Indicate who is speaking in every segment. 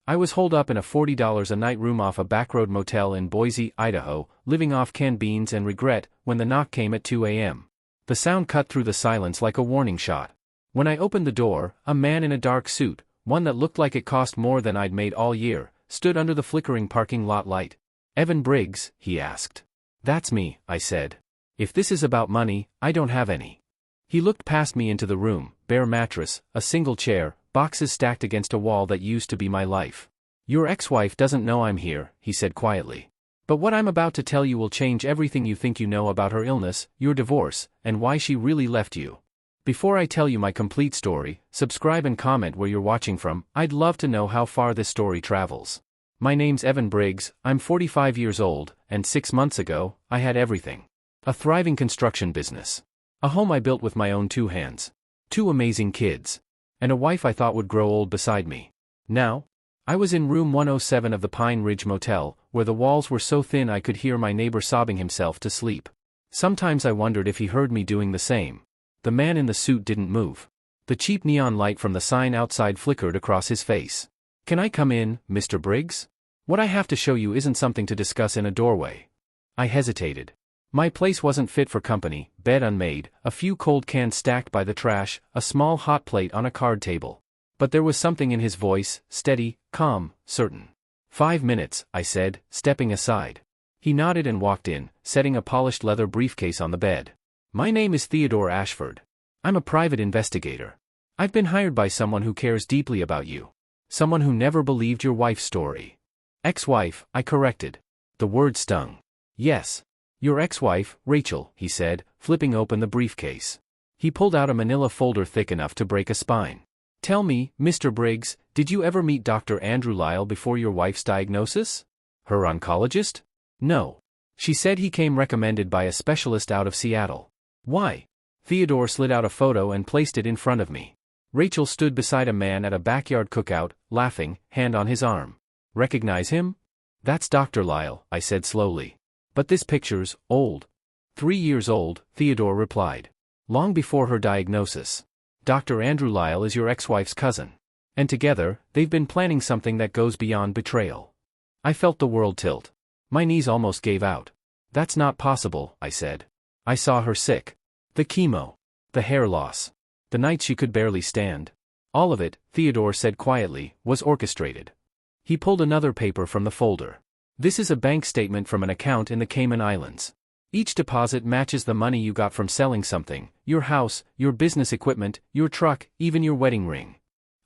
Speaker 1: I was holed up in a $40 a night room off a backroad motel in Boise, Idaho, living off canned beans and regret, when the knock came at 2 a.m. The sound cut through the silence like a warning shot. When I opened the door, a man in a dark suit, one that looked like it cost more than I'd made all year, stood under the flickering parking lot light. "Evan Briggs?" he asked. "That's me," I said. "If this is about money, I don't have any." He looked past me into the room, bare mattress, a single chair, boxes stacked against a wall that used to be my life. "Your ex-wife doesn't know I'm here," he said quietly. "But what I'm about to tell you will change everything you think you know about her illness, your divorce, and why she really left you. Before I tell you my complete story, subscribe and comment where you're watching from. I'd love to know how far this story travels. My name's Evan Briggs, I'm 45 years old, and 6 months ago, I had everything. A thriving construction business. A home I built with my own 2 hands. 2 amazing kids. And a wife I thought would grow old beside me. Now? I was in room 107 of the Pine Ridge Motel, where the walls were so thin I could hear my neighbor sobbing himself to sleep. Sometimes I wondered if he heard me doing the same. The man in the suit didn't move. The cheap neon light from the sign outside flickered across his face. "Can I come in, Mr. Briggs? What I have to show you isn't something to discuss in a doorway." I hesitated. My place wasn't fit for company, bed unmade, a few cold cans stacked by the trash, a small hot plate on a card table. But there was something in his voice, steady, calm, certain. "5 minutes," I said, stepping aside. He nodded and walked in, setting a polished leather briefcase on the bed. "My name is Theodore Ashford. I'm a private investigator. I've been hired by someone who cares deeply about you. Someone who never believed your wife's story." "Ex-wife," I corrected. The word stung. "Yes. Your ex-wife, Rachel," he said, flipping open the briefcase. He pulled out a manila folder thick enough to break a spine. "Tell me, Mr. Briggs, did you ever meet Dr. Andrew Lyle before your wife's diagnosis? Her oncologist?" "No. She said he came recommended by a specialist out of Seattle." "Why?" Theodore slid out a photo and placed it in front of me. Rachel stood beside a man at a backyard cookout, laughing, hand on his arm. "Recognize him?" "That's Dr. Lyle," I said slowly. "But this picture's old." 3 years old, Theodore replied. "Long before her diagnosis. Dr. Andrew Lyle is your ex-wife's cousin. And together, they've been planning something that goes beyond betrayal." I felt the world tilt. My knees almost gave out. "That's not possible," I said. "I saw her sick. The chemo. The hair loss. The nights she could barely stand. All of it," Theodore said quietly, "was orchestrated." He pulled another paper from the folder. "This is a bank statement from an account in the Cayman Islands. Each deposit matches the money you got from selling something, your house, your business equipment, your truck, even your wedding ring."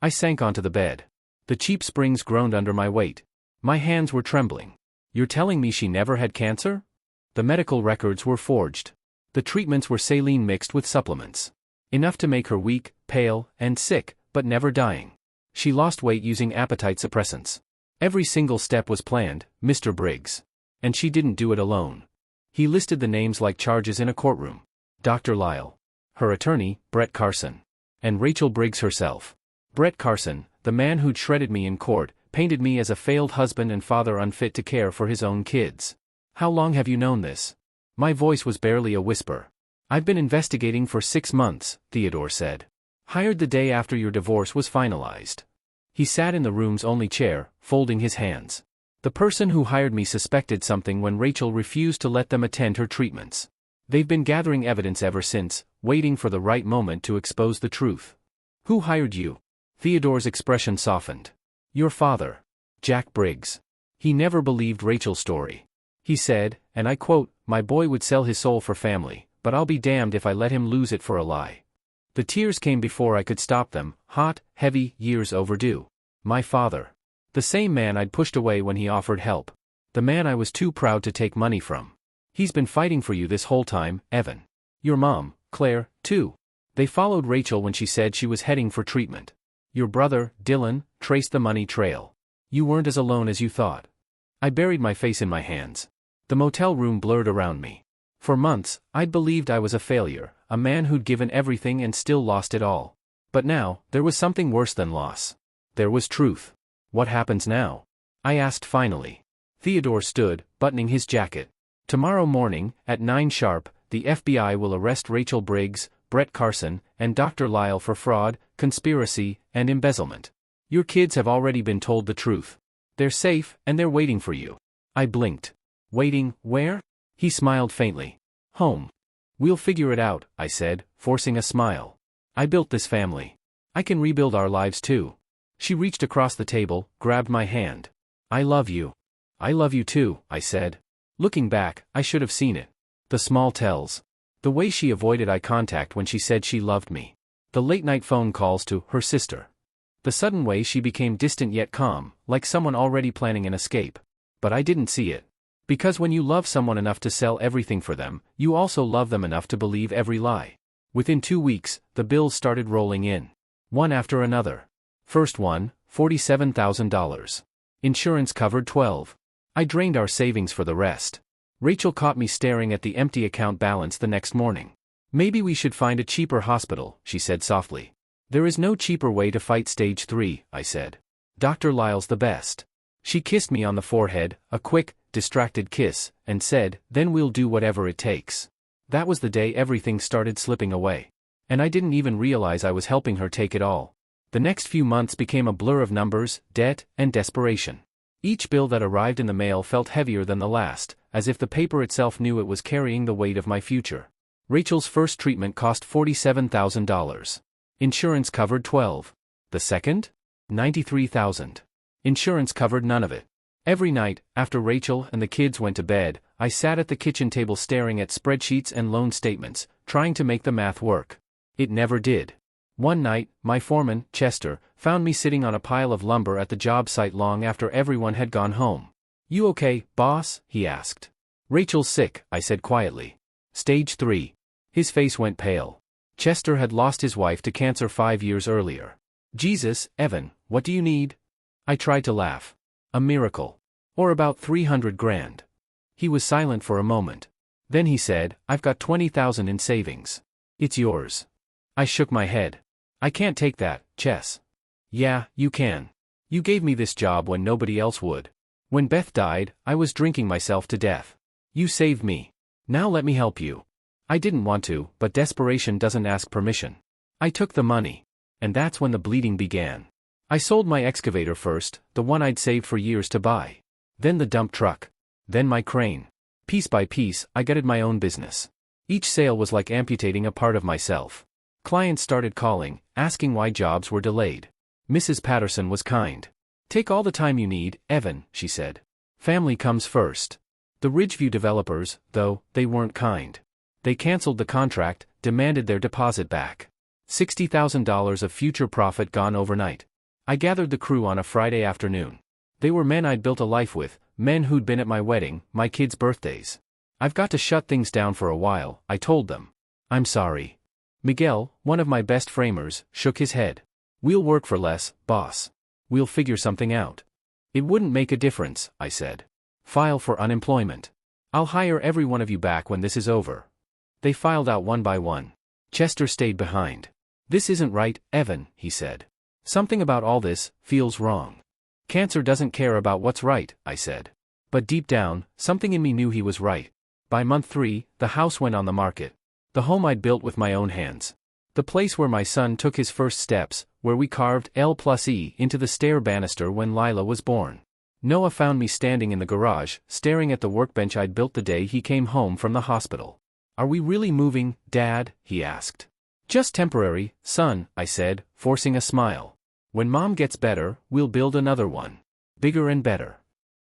Speaker 1: I sank onto the bed. The cheap springs groaned under my weight. My hands were trembling. "You're telling me she never had cancer?" The medical records were forged. The treatments were saline mixed with supplements. Enough to make her weak, pale, and sick, but never dying. She lost weight using appetite suppressants. Every single step was planned, Mr. Briggs. And she didn't do it alone. He listed the names like charges in a courtroom. Dr. Lyle. Her attorney, Brett Carson. And Rachel Briggs herself. Brett Carson, the man who'd shredded me in court, painted me as a failed husband and father unfit to care for his own kids. "How long have you known this?" My voice was barely a whisper. "I've been investigating for 6 months, Theodore said. "Hired the day after your divorce was finalized." He sat in the room's only chair, folding his hands. "The person who hired me suspected something when Rachel refused to let them attend her treatments. They've been gathering evidence ever since, waiting for the right moment to expose the truth." "Who hired you?" Theodore's expression softened. "Your father. Jack Briggs. He never believed Rachel's story. He said, and I quote, 'My boy would sell his soul for family, but I'll be damned if I let him lose it for a lie.'" The tears came before I could stop them, hot, heavy, years overdue. My father. The same man I'd pushed away when he offered help. The man I was too proud to take money from. "He's been fighting for you this whole time, Evan. Your mom, Claire, too. They followed Rachel when she said she was heading for treatment. Your brother, Dylan, traced the money trail. You weren't as alone as you thought." I buried my face in my hands. The motel room blurred around me. For months, I'd believed I was a failure, a man who'd given everything and still lost it all. But now, there was something worse than loss. There was truth. "What happens now?" I asked finally. Theodore stood, buttoning his jacket. "Tomorrow morning, at 9 sharp, the FBI will arrest Rachel Briggs, Brett Carson, and Dr. Lyle for fraud, conspiracy, and embezzlement. Your kids have already been told the truth. They're safe, and they're waiting for you. I blinked. Waiting, where? He smiled faintly. Home. We'll figure it out, I said, forcing a smile. I built this family. I can rebuild our lives too. She reached across the table, grabbed my hand. I love you. I love you too, I said. Looking back, I should have seen it. The small tells. The way she avoided eye contact when she said she loved me. The late-night phone calls to her sister. The sudden way she became distant yet calm, like someone already planning an escape. But I didn't see it. Because when you love someone enough to sell everything for them, you also love them enough to believe every lie. Within 2 weeks, the bills started rolling in. One after another. First one, $47,000. Insurance covered 12. I drained our savings for the rest. Rachel caught me staring at the empty account balance the next morning. Maybe we should find a cheaper hospital, she said softly. There is no cheaper way to fight stage 3, I said. Dr. Lyle's the best. She kissed me on the forehead, a quick, distracted kiss, and said, then we'll do whatever it takes. That was the day everything started slipping away. And I didn't even realize I was helping her take it all. The next few months became a blur of numbers, debt, and desperation. Each bill that arrived in the mail felt heavier than the last, as if the paper itself knew it was carrying the weight of my future. Rachel's first treatment cost $47,000. Insurance covered 12. The second? $93,000. Insurance covered none of it. Every night, after Rachel and the kids went to bed, I sat at the kitchen table staring at spreadsheets and loan statements, trying to make the math work. It never did. One night, my foreman, Chester, found me sitting on a pile of lumber at the job site long after everyone had gone home. You okay, boss? He asked. Rachel's sick, I said quietly. Stage 3. His face went pale. Chester had lost his wife to cancer 5 years earlier. Jesus, Evan, what do you need? I tried to laugh. A miracle. Or about 300 grand. He was silent for a moment. Then he said, I've got 20,000 in savings. It's yours. I shook my head. I can't take that, Chess. Yeah, you can. You gave me this job when nobody else would. When Beth died, I was drinking myself to death. You saved me. Now let me help you. I didn't want to, but desperation doesn't ask permission. I took the money. And that's when the bleeding began. I sold my excavator first, the one I'd saved for years to buy. Then the dump truck. Then my crane. Piece by piece, I gutted my own business. Each sale was like amputating a part of myself. Clients started calling, asking why jobs were delayed. Mrs. Patterson was kind. Take all the time you need, Evan, she said. Family comes first. The Ridgeview developers, though, they weren't kind. They canceled the contract, demanded their deposit back. $60,000 of future profit gone overnight. I gathered the crew on a Friday afternoon. They were men I'd built a life with, men who'd been at my wedding, my kids' birthdays. I've got to shut things down for a while, I told them. I'm sorry. Miguel, one of my best framers, shook his head. We'll work for less, boss. We'll figure something out. It wouldn't make a difference, I said. File for unemployment. I'll hire every one of you back when this is over. They filed out one by one. Chester stayed behind. This isn't right, Evan, he said. Something about all this feels wrong. Cancer doesn't care about what's right, I said. But deep down, something in me knew he was right. By month 3, the house went on the market. The home I'd built with my own hands. The place where my son took his first steps, where we carved L+E into the stair banister when Lila was born. Noah found me standing in the garage, staring at the workbench I'd built the day he came home from the hospital. Are we really moving, Dad? He asked. Just temporary, son, I said, forcing a smile. When Mom gets better, we'll build another one. Bigger and better.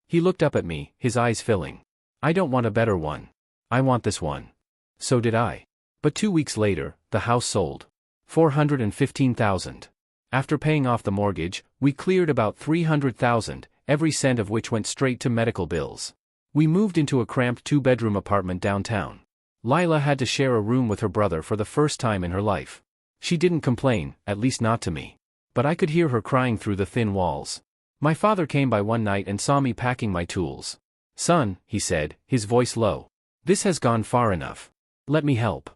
Speaker 1: He looked up at me, his eyes filling. I don't want a better one. I want this one. So did I. But 2 weeks later, the house sold. $415,000. After paying off the mortgage, we cleared about $300,000, every cent of which went straight to medical bills. We moved into a cramped 2-bedroom apartment downtown. Lila had to share a room with her brother for the first time in her life. She didn't complain, at least not to me. But I could hear her crying through the thin walls. My father came by one night and saw me packing my tools. Son, he said, his voice low. This has gone far enough. Let me help.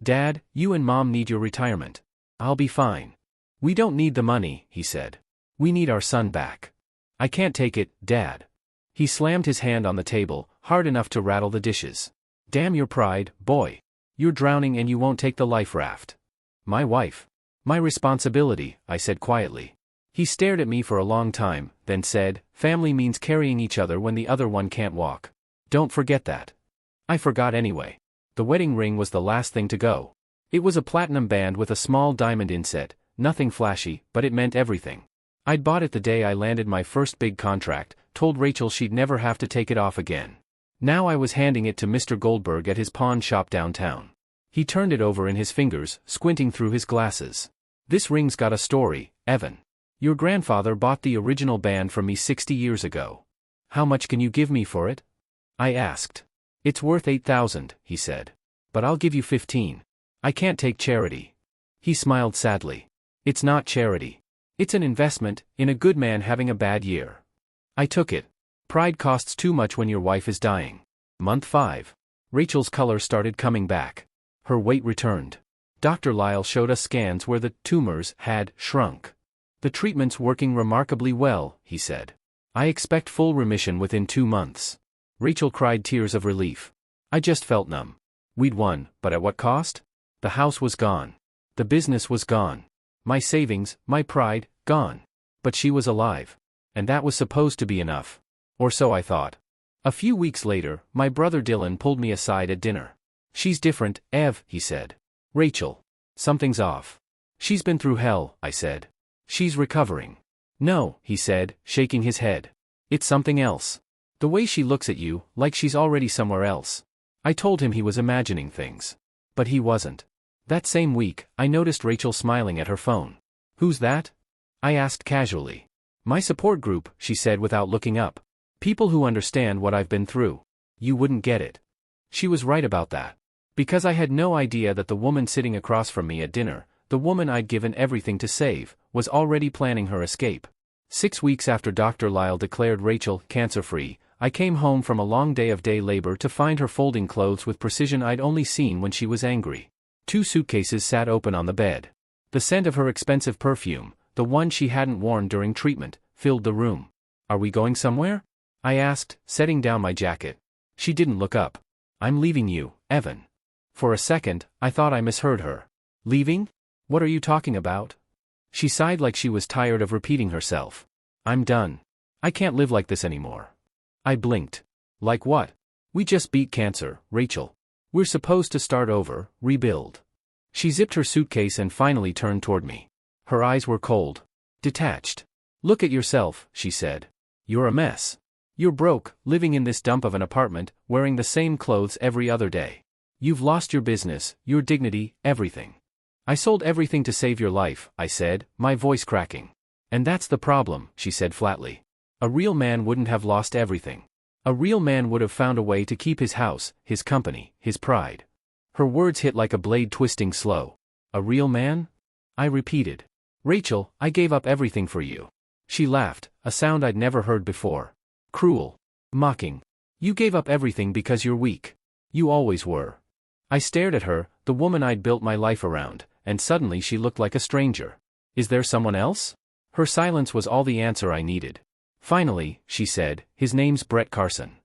Speaker 1: Dad, you and Mom need your retirement. I'll be fine. We don't need the money, he said. We need our son back. I can't take it, Dad. He slammed his hand on the table, hard enough to rattle the dishes. Damn your pride, boy. You're drowning and you won't take the life raft. My wife. My responsibility, I said quietly. He stared at me for a long time, then said, "Family means carrying each other when the other one can't walk. Don't forget that." I forgot anyway. The wedding ring was the last thing to go. It was a platinum band with a small diamond inset, nothing flashy, but it meant everything. I'd bought it the day I landed my first big contract, told Rachel she'd never have to take it off again. Now I was handing it to Mr. Goldberg at his pawn shop downtown. He turned it over in his fingers, squinting through his glasses. "This ring's got a story, Evan. Your grandfather bought the original band from me 60 years ago. How much can you give me for it?" I asked. "It's worth $8,000, he said. "But I'll give you 15. I can't take charity." He smiled sadly. "It's not charity. It's an investment, in a good man having a bad year." I took it. Pride costs too much when your wife is dying. Month 5. Rachel's color started coming back. Her weight returned. Dr. Lyle showed us scans where the tumors had shrunk. "The treatment's working remarkably well," he said. "I expect full remission within 2 months." Rachel cried tears of relief. I just felt numb. We'd won, but at what cost? The house was gone. The business was gone. My savings, my pride, gone. But she was alive. And that was supposed to be enough. Or so I thought. A few weeks later, my brother Dylan pulled me aside at dinner. "She's different, Ev," he said. "Rachel. Something's off." "She's been through hell," I said. "She's recovering." "No," he said, shaking his head. "It's something else. The way she looks at you, like she's already somewhere else." I told him he was imagining things. But he wasn't. That same week, I noticed Rachel smiling at her phone. "Who's that?" I asked casually. "My support group," she said without looking up. "People who understand what I've been through. You wouldn't get it." She was right about that. Because I had no idea that the woman sitting across from me at dinner, the woman I'd given everything to save, was already planning her escape. 6 weeks after Dr. Lyle declared Rachel cancer-free, I came home from a long day of day labor to find her folding clothes with precision I'd only seen when she was angry. 2 suitcases sat open on the bed. The scent of her expensive perfume, the one she hadn't worn during treatment, filled the room. "Are we going somewhere?" I asked, setting down my jacket. She didn't look up. "I'm leaving you, Evan." For a second, I thought I misheard her. "Leaving? What are you talking about?" She sighed like she was tired of repeating herself. "I'm done. I can't live like this anymore." I blinked. "Like what?" "We just beat cancer, Rachel. We're supposed to start over, rebuild." She zipped her suitcase and finally turned toward me. Her eyes were cold. Detached. "Look at yourself," she said. "You're a mess. You're broke, living in this dump of an apartment, wearing the same clothes every other day. You've lost your business, your dignity, everything." "I sold everything to save your life," I said, my voice cracking. "And that's the problem," she said flatly. "A real man wouldn't have lost everything. A real man would have found a way to keep his house, his company, his pride." Her words hit like a blade twisting slow. "A real man?" I repeated. "Rachel, I gave up everything for you." She laughed, a sound I'd never heard before. Cruel. Mocking. "You gave up everything because you're weak. You always were." I stared at her, the woman I'd built my life around, and suddenly she looked like a stranger. "Is there someone else?" Her silence was all the answer I needed. "Finally," she said, "his name's Brett Carson."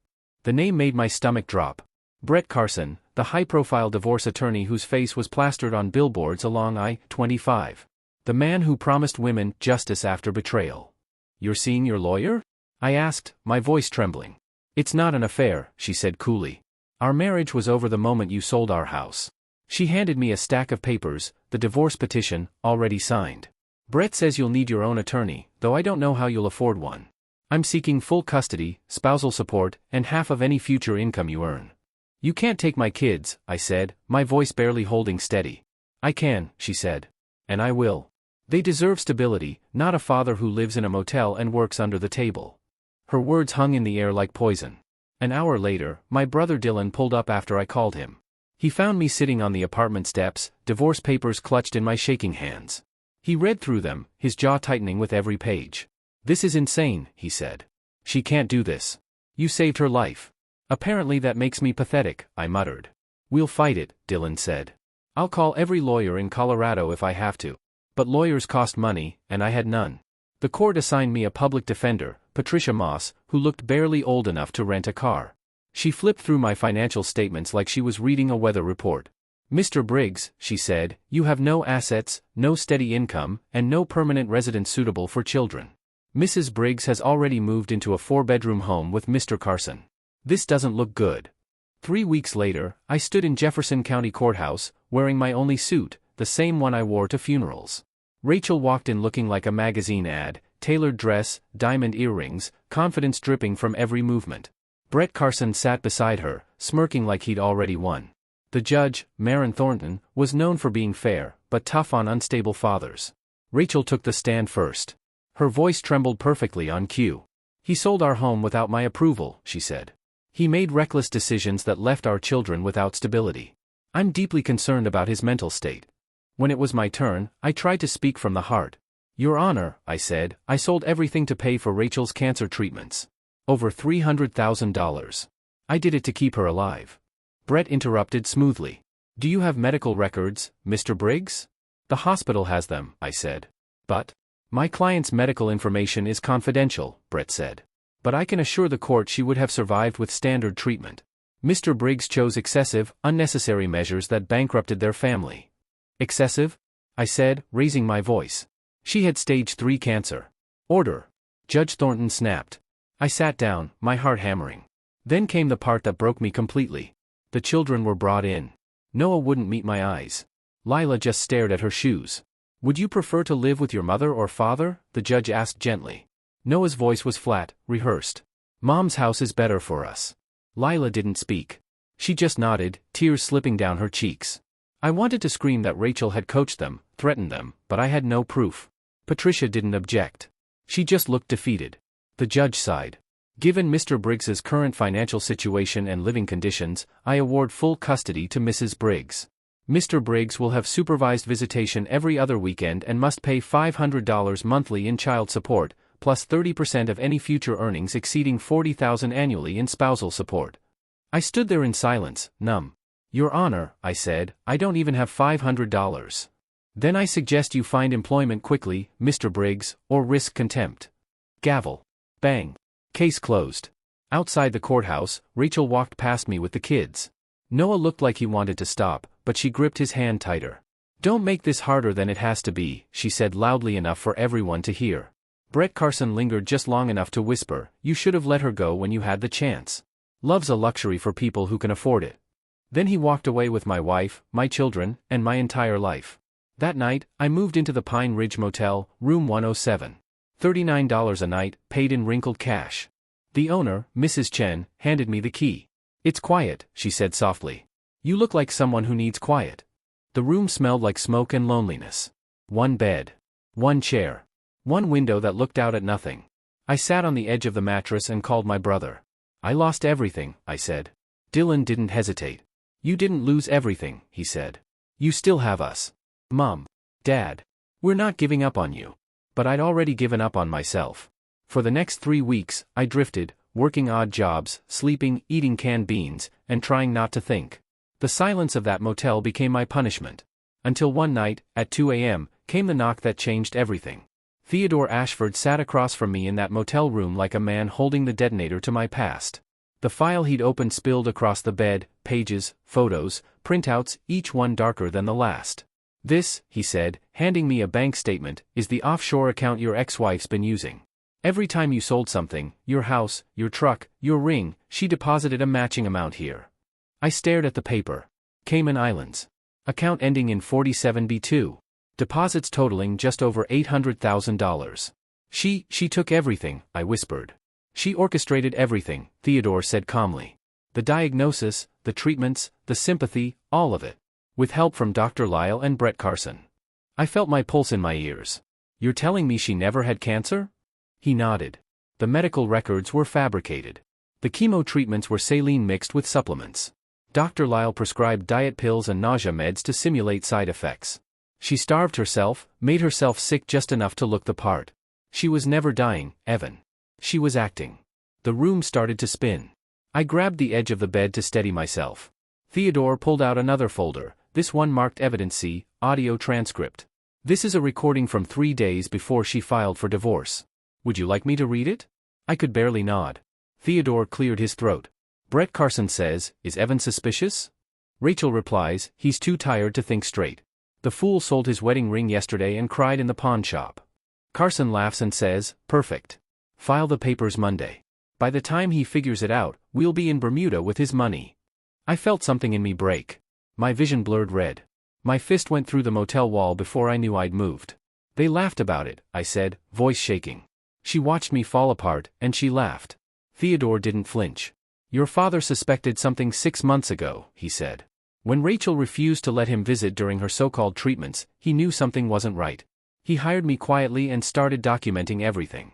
Speaker 1: The name made my stomach drop. Brett Carson, the high-profile divorce attorney whose face was plastered on billboards along I-25. The man who promised women justice after betrayal. "You're seeing your lawyer?" I asked, my voice trembling. "It's not an affair," she said coolly. "Our marriage was over the moment you sold our house." She handed me a stack of papers, the divorce petition, already signed. "Brett says you'll need your own attorney, though I don't know how you'll afford one. I'm seeking full custody, spousal support, and half of any future income you earn." "You can't take my kids," I said, my voice barely holding steady. "I can," she said. "And I will. They deserve stability, not a father who lives in a motel and works under the table." Her words hung in the air like poison. An hour later, my brother Dylan pulled up after I called him. He found me sitting on the apartment steps, divorce papers clutched in my shaking hands. He read through them, his jaw tightening with every page. "This is insane," he said. "She can't do this. You saved her life." "Apparently that makes me pathetic," I muttered. "We'll fight it," Dylan said. "I'll call every lawyer in Colorado if I have to." But lawyers cost money, and I had none. The court assigned me a public defender, Patricia Moss, who looked barely old enough to rent a car. She flipped through my financial statements like she was reading a weather report. "Mr. Briggs," she said, "you have no assets, no steady income, and no permanent residence suitable for children. Mrs. Briggs has already moved into a 4-bedroom home with Mr. Carson. This doesn't look good." 3 weeks later, I stood in Jefferson County Courthouse, wearing my only suit, the same one I wore to funerals. Rachel walked in looking like a magazine ad, tailored dress, diamond earrings, confidence dripping from every movement. Brett Carson sat beside her, smirking like he'd already won. The judge, Marin Thornton, was known for being fair, but tough on unstable fathers. Rachel took the stand first. Her voice trembled perfectly on cue. "He sold our home without my approval," she said. "He made reckless decisions that left our children without stability. I'm deeply concerned about his mental state." When it was my turn, I tried to speak from the heart. "Your Honor," I said, "I sold everything to pay for Rachel's cancer treatments. Over $300,000. I did it to keep her alive." Brett interrupted smoothly. "Do you have medical records, Mr. Briggs?" "The hospital has them," I said. "But my client's medical information is confidential," Brett said. "But I can assure the court she would have survived with standard treatment. Mr. Briggs chose excessive, unnecessary measures that bankrupted their family." "Excessive?" I said, raising my voice. "She had stage 3 cancer." "Order!" Judge Thornton snapped. I sat down, my heart hammering. Then came the part that broke me completely. The children were brought in. Noah wouldn't meet my eyes. Lila just stared at her shoes. "Would you prefer to live with your mother or father?" the judge asked gently. Noah's voice was flat, rehearsed. "Mom's house is better for us." Lila didn't speak. She just nodded, tears slipping down her cheeks. I wanted to scream that Rachel had coached them, threatened them, but I had no proof. Patricia didn't object. She just looked defeated. The judge sighed. "Given Mr. Briggs's current financial situation and living conditions, I award full custody to Mrs. Briggs. Mr. Briggs will have supervised visitation every other weekend and must pay $500 monthly in child support, plus 30% of any future earnings exceeding $40,000 annually in spousal support." I stood there in silence, numb. "Your Honor," I said, "I don't even have $500. "Then I suggest you find employment quickly, Mr. Briggs, or risk contempt." Gavel. Bang. Case closed. Outside the courthouse, Rachel walked past me with the kids. Noah looked like he wanted to stop, but she gripped his hand tighter. "Don't make this harder than it has to be," she said loudly enough for everyone to hear. Brett Carson lingered just long enough to whisper, "You should have let her go when you had the chance. Love's a luxury for people who can afford it." Then he walked away with my wife, my children, and my entire life. That night, I moved into the Pine Ridge Motel, room 107. $39 a night, paid in wrinkled cash. The owner, Mrs. Chen, handed me the key. "It's quiet," she said softly. "You look like someone who needs quiet." The room smelled like smoke and loneliness. One bed. One chair. One window that looked out at nothing. I sat on the edge of the mattress and called my brother. "I lost everything," I said. Dylan didn't hesitate. "You didn't lose everything," he said. "You still have us. Mom. Dad. We're not giving up on you." But I'd already given up on myself. For the next 3 weeks, I drifted, working odd jobs, sleeping, eating canned beans, and trying not to think. The silence of that motel became my punishment. Until one night, at 2 a.m., came the knock that changed everything. Theodore Ashford sat across from me in that motel room like a man holding the detonator to my past. The file he'd opened spilled across the bed, pages, photos, printouts, each one darker than the last. "This," he said, handing me a bank statement, "is the offshore account your ex-wife's been using. Every time you sold something, your house, your truck, your ring, she deposited a matching amount here." I stared at the paper. Cayman Islands. Account ending in 47B2. Deposits totaling just over $800,000. She took everything," I whispered. "She orchestrated everything," Theodore said calmly. "The diagnosis, the treatments, the sympathy, all of it. With help from Dr. Lyle and Brett Carson." I felt my pulse in my ears. "You're telling me she never had cancer?" He nodded. "The medical records were fabricated. The chemo treatments were saline mixed with supplements. Dr. Lyle prescribed diet pills and nausea meds to simulate side effects. She starved herself, made herself sick just enough to look the part. She was never dying, Evan. She was acting." The room started to spin. I grabbed the edge of the bed to steady myself. Theodore pulled out another folder, this one marked Evidence C, audio transcript. "This is a recording from 3 days before she filed for divorce. Would you like me to read it?" I could barely nod. Theodore cleared his throat. "Brett Carson says, is Evan suspicious?" Rachel replies, he's too tired to think straight. The fool sold his wedding ring yesterday and cried in the pawn shop. Carson laughs and says, perfect. File the papers Monday. By the time he figures it out, we'll be in Bermuda with his money. I felt something in me break. My vision blurred red. My fist went through the motel wall before I knew I'd moved. They laughed about it, I said, voice shaking. She watched me fall apart, and she laughed. Theodore didn't flinch. Your father suspected something 6 months ago, he said. When Rachel refused to let him visit during her so-called treatments, he knew something wasn't right. He hired me quietly and started documenting everything.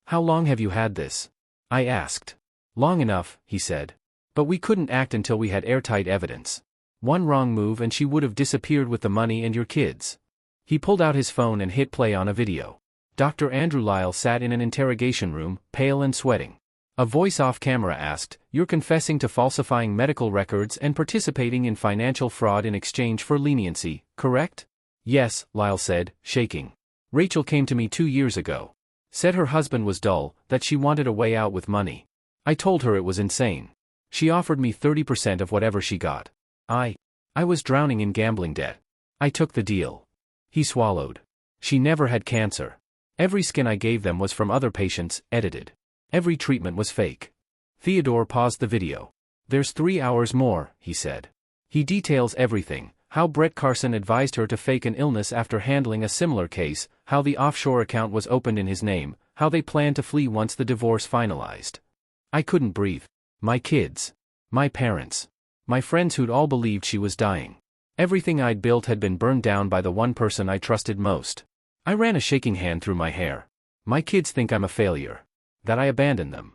Speaker 1: How long have you had this? I asked. Long enough, he said. But we couldn't act until we had airtight evidence. One wrong move and she would have disappeared with the money and your kids. He pulled out his phone and hit play on a video. Dr. Andrew Lyle sat in an interrogation room, pale and sweating. A voice off camera asked, you're confessing to falsifying medical records and participating in financial fraud in exchange for leniency, correct? Yes, Lyle said, shaking. Rachel came to me 2 years ago. Said her husband was dull, that she wanted a way out with money. I told her it was insane. She offered me 30% of whatever she got. I was drowning in gambling debt. I took the deal. He swallowed. She never had cancer. Every skin I gave them was from other patients, edited. Every treatment was fake. Theodore paused the video. There's 3 hours more, he said. He details everything, how Brett Carson advised her to fake an illness after handling a similar case, how the offshore account was opened in his name, how they planned to flee once the divorce finalized. I couldn't breathe. My kids. My parents. My friends who'd all believed she was dying. Everything I'd built had been burned down by the one person I trusted most. I ran a shaking hand through my hair. My kids think I'm a failure. That I abandoned them.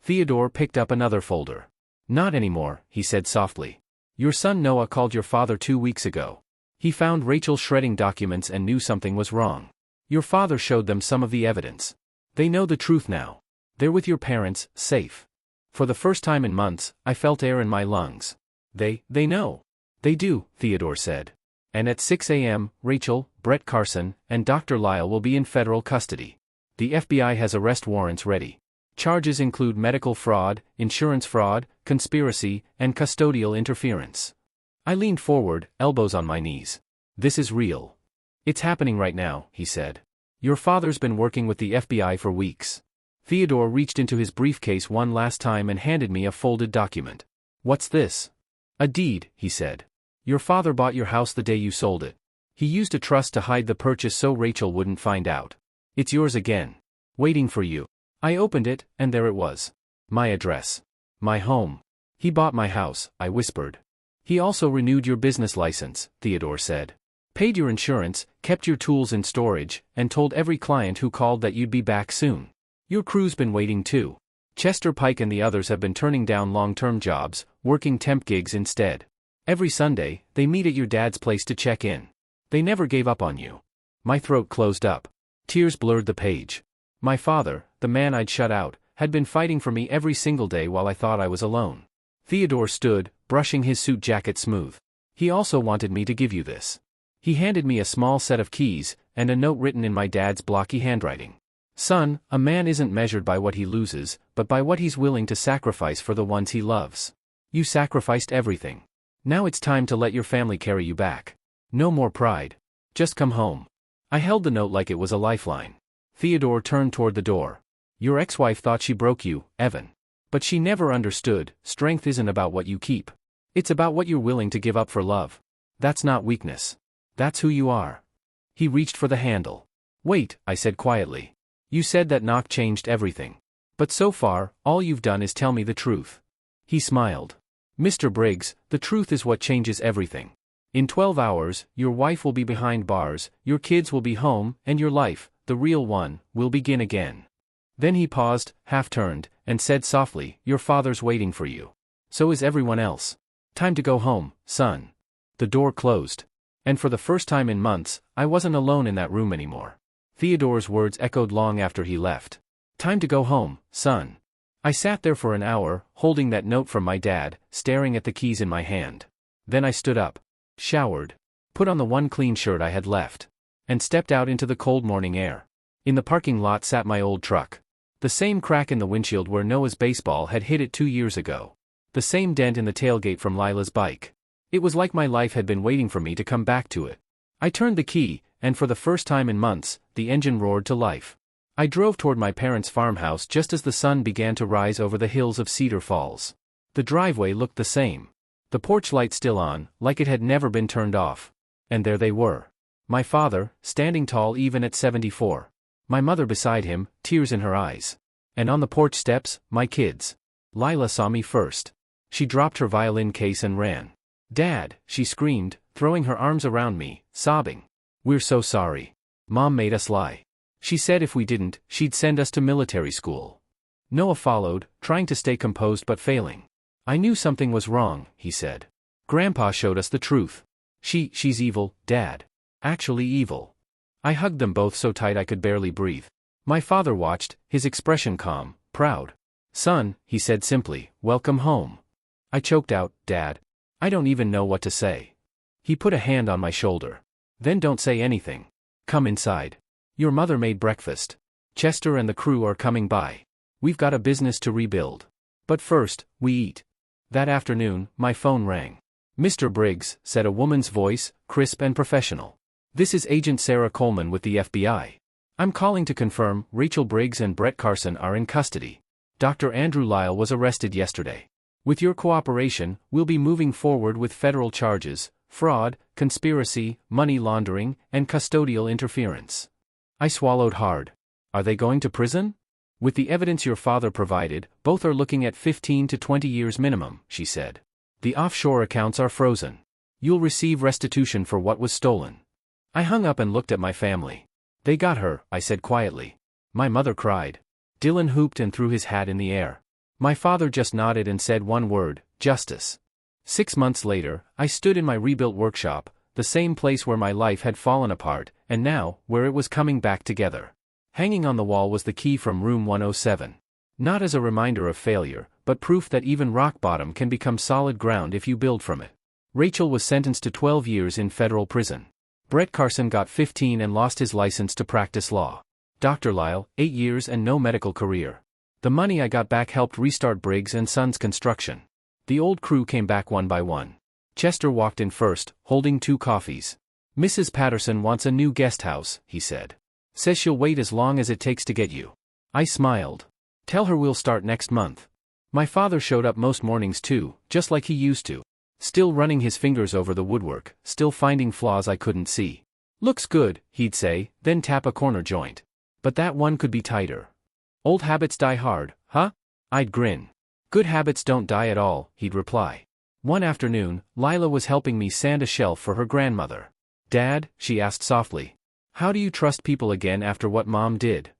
Speaker 1: Theodore picked up another folder. Not anymore, he said softly. Your son Noah called your father 2 weeks ago. He found Rachel shredding documents and knew something was wrong. Your father showed them some of the evidence. They know the truth now. They're with your parents, safe. For the first time in months, I felt air in my lungs. They know. They do, Theodore said. And at 6 a.m., Rachel, Brett Carson, and Dr. Lyle will be in federal custody. The FBI has arrest warrants ready. Charges include medical fraud, insurance fraud, conspiracy, and custodial interference. I leaned forward, elbows on my knees. This is real. It's happening right now, he said. Your father's been working with the FBI for weeks. Theodore reached into his briefcase one last time and handed me a folded document. What's this? A deed, he said. Your father bought your house the day you sold it. He used a trust to hide the purchase so Rachel wouldn't find out. It's yours again. Waiting for you. I opened it, and there it was. My address. My home. He bought my house, I whispered. He also renewed your business license, Theodore said. Paid your insurance, kept your tools in storage, and told every client who called that you'd be back soon. Your crew's been waiting too. Chester Pike and the others have been turning down long-term jobs, working temp gigs instead. Every Sunday, they meet at your dad's place to check in. They never gave up on you. My throat closed up. Tears blurred the page. My father, the man I'd shut out, had been fighting for me every single day while I thought I was alone. Theodore stood, brushing his suit jacket smooth. He also wanted me to give you this. He handed me a small set of keys, and a note written in my dad's blocky handwriting. Son, a man isn't measured by what he loses, but by what he's willing to sacrifice for the ones he loves. You sacrificed everything. Now it's time to let your family carry you back. No more pride. Just come home. I held the note like it was a lifeline. Theodore turned toward the door. Your ex-wife thought she broke you, Evan. But she never understood, strength isn't about what you keep. It's about what you're willing to give up for love. That's not weakness. That's who you are. He reached for the handle. Wait, I said quietly. You said that knock changed everything. But so far, all you've done is tell me the truth. He smiled. Mr. Briggs, the truth is what changes everything. In 12 hours, your wife will be behind bars, your kids will be home, and your life, the real one, will begin again. Then he paused, half-turned, and said softly, your father's waiting for you. So is everyone else. Time to go home, son. The door closed. And for the first time in months, I wasn't alone in that room anymore. Theodore's words echoed long after he left. Time to go home, son. I sat there for an hour, holding that note from my dad, staring at the keys in my hand. Then I stood up, showered, put on the one clean shirt I had left, and stepped out into the cold morning air. In the parking lot sat my old truck. The same crack in the windshield where Noah's baseball had hit it 2 years ago. The same dent in the tailgate from Lila's bike. It was like my life had been waiting for me to come back to it. I turned the key, and for the first time in months, the engine roared to life. I drove toward my parents' farmhouse just as the sun began to rise over the hills of Cedar Falls. The driveway looked the same. The porch light still on, like it had never been turned off. And there they were. My father, standing tall even at 74. My mother beside him, tears in her eyes. And on the porch steps, my kids. Lila saw me first. She dropped her violin case and ran. "Dad," she screamed, throwing her arms around me, sobbing. "We're so sorry. Mom made us lie. She said if we didn't, she'd send us to military school." Noah followed, trying to stay composed but failing. "I knew something was wrong," he said. "Grandpa showed us the truth. She's evil, Dad. Actually evil." I hugged them both so tight I could barely breathe. My father watched, his expression calm, proud. "Son," he said simply, "welcome home." I choked out, "Dad. I don't even know what to say." He put a hand on my shoulder. "Then don't say anything. Come inside. Your mother made breakfast. Chester and the crew are coming by. We've got a business to rebuild. But first, we eat." That afternoon, my phone rang. "Mr. Briggs," said a woman's voice, crisp and professional. "This is Agent Sarah Coleman with the FBI. I'm calling to confirm Rachel Briggs and Brett Carson are in custody. Dr. Andrew Lyle was arrested yesterday. With your cooperation, we'll be moving forward with federal charges: fraud, conspiracy, money laundering, and custodial interference." I swallowed hard. "Are they going to prison?" "With the evidence your father provided, both are looking at 15 to 20 years minimum," she said. "The offshore accounts are frozen. You'll receive restitution for what was stolen." I hung up and looked at my family. "They got her," I said quietly. My mother cried. Dylan hooped and threw his hat in the air. My father just nodded and said one word: justice. 6 months later, I stood in my rebuilt workshop, the same place where my life had fallen apart, and now, where it was coming back together. Hanging on the wall was the key from room 107. Not as a reminder of failure, but proof that even rock bottom can become solid ground if you build from it. Rachel was sentenced to 12 years in federal prison. Brett Carson got 15 and lost his license to practice law. Dr. Lyle, 8 years and no medical career. The money I got back helped restart Briggs & Sons construction. The old crew came back one by one. Chester walked in first, holding 2 coffees. "Mrs. Patterson wants a new guest house," he said. "Says she'll wait as long as it takes to get you." I smiled. "Tell her we'll start next month." My father showed up most mornings too, just like he used to. Still running his fingers over the woodwork, still finding flaws I couldn't see. "Looks good," he'd say, then tap a corner joint. "But that one could be tighter." "Old habits die hard, huh?" I'd grin. "Good habits don't die at all," he'd reply. One afternoon, Lila was helping me sand a shelf for her grandmother. "Dad," she asked softly, "how do you trust people again after what Mom did?"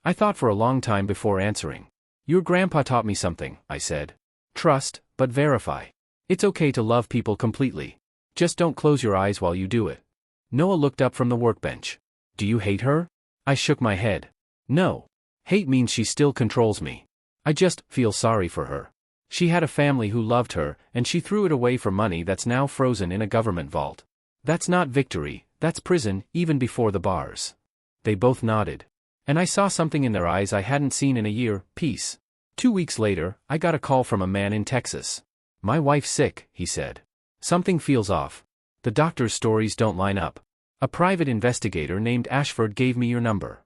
Speaker 1: I thought for a long time before answering. "Your grandpa taught me something," I said. "Trust, but verify. It's okay to love people completely. Just don't close your eyes while you do it." Noah looked up from the workbench. "Do you hate her?" I shook my head. "No. Hate means she still controls me. I just feel sorry for her. She had a family who loved her, and she threw it away for money that's now frozen in a government vault. That's not victory, that's prison, even before the bars." They both nodded. And I saw something in their eyes I hadn't seen in a year: peace. 2 weeks later, I got a call from a man in Texas. "My wife's sick," he said. "Something feels off. The doctor's stories don't line up. A private investigator named Ashford gave me your number."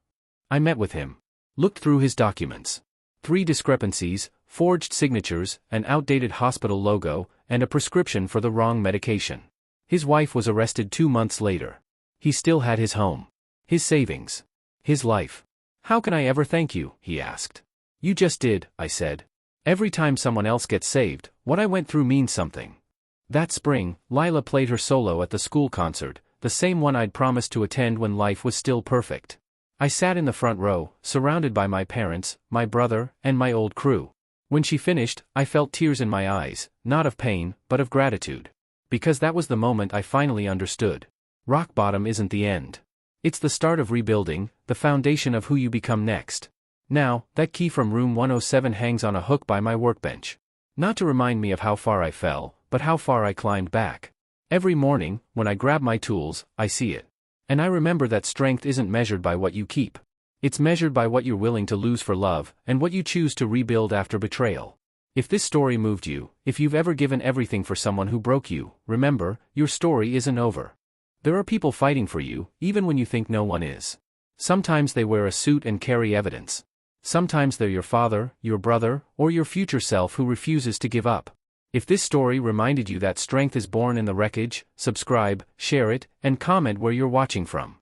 Speaker 1: I met with him. Looked through his documents. 3 discrepancies, forged signatures, an outdated hospital logo, and a prescription for the wrong medication. His wife was arrested 2 months later. He still had his home. His savings. His life. "How can I ever thank you?" he asked. "You just did," I said. "Every time someone else gets saved, what I went through means something." That spring, Lila played her solo at the school concert, the same one I'd promised to attend when life was still perfect. I sat in the front row, surrounded by my parents, my brother, and my old crew. When she finished, I felt tears in my eyes, not of pain, but of gratitude. Because that was the moment I finally understood. Rock bottom isn't the end. It's the start of rebuilding, the foundation of who you become next. Now, that key from room 107 hangs on a hook by my workbench. Not to remind me of how far I fell, but how far I climbed back. Every morning, when I grab my tools, I see it. And I remember that strength isn't measured by what you keep. It's measured by what you're willing to lose for love, and what you choose to rebuild after betrayal. If this story moved you, if you've ever given everything for someone who broke you, remember, your story isn't over. There are people fighting for you, even when you think no one is. Sometimes they wear a suit and carry evidence. Sometimes they're your father, your brother, or your future self who refuses to give up. If this story reminded you that strength is born in the wreckage, subscribe, share it, and comment where you're watching from.